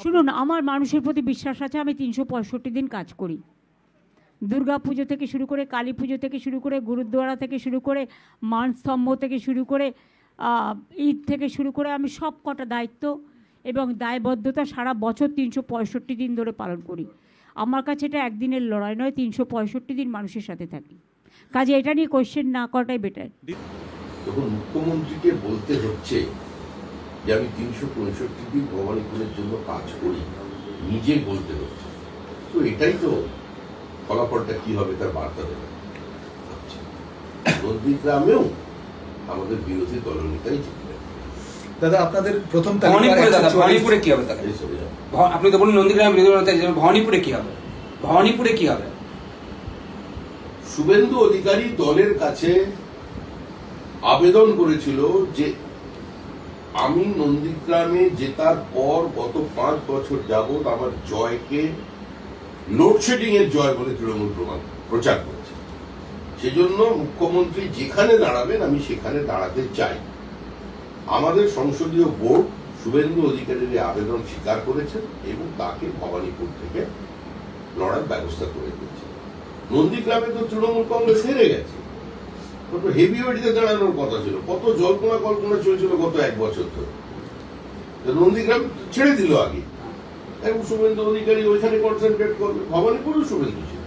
শুনুন, আমার মানুষের প্রতি বিশ্বাস আছে। আমি 365 দিন কাজ করি। দুর্গা পুজো থেকে শুরু করে, কালী পুজো থেকে শুরু করে, গুরুদ্বারা থেকে শুরু করে, মানস্তম্ভ থেকে শুরু করে, ঈদ থেকে শুরু করে, আমি সব কটা দায়িত্ব এবং দায়বদ্ধতা সারা বছর 365 দিন ধরে পালন করি। আমার কাছে এটা একদিনের লড়াই নয়, 365 দিন মানুষের সাথে থাকি। কাজে এটা নিয়ে কোয়েশ্চেন না করাটাই বেটার। তখন মুখ্যমন্ত্রীকে বলতে হচ্ছে যে আমি 365 দিন ভবানীপুরের জন্য কাজ করি, নিজে বলতে হচ্ছে। তো এটাই তো ফলাফলটা কি হবে তার বার্তা দেবে। নন্দীগ্রামেও আমাদের বিরোধী দলনেতাই জিতবে। দাদা, আপনাদের প্রথম ভবানীপুরে কি হবে? আপনি তো বলুন নন্দীগ্রাম বিরোধী দলনেতা, ভবানীপুরে কি হবে? ভবানীপুরে কি হবে? শুভেন্দু অধিকারী দলের কাছে আবেদন করেছিল যে আমি নন্দীগ্রামে জেতার পর গত 5 বছর যাবৎ আমার জয়কে লোডশেডিং এর জয় বলে তৃণমূল প্রচার করেছে। সেজন্য মুখ্যমন্ত্রী যেখানে দাঁড়াবেন আমি সেখানে দাঁড়াতে চাই। আমাদের সংসদীয় বোর্ড শুভেন্দু অধিকারীর আবেদন স্বীকার করেছেন এবং তাকে ভবানীপুর থেকে লড়ার ব্যবস্থা করে দিয়েছে। নন্দীগ্রামে তো তৃণমূল কংগ্রেস হেরে গেছে, হেভিওয়েটিতে দাঁড়ানোর কথা ছিল। কত জল্পনা কল্পনা চলছিল গত 1 বছর ধরে। নন্দীগ্রাম ছেড়ে দিল আগে, এবং শুভেন্দু অধিকারী ওইখানে কনসেন্ট্রেট করবে। ভবানীপুরেও শুভেন্দু ছিল।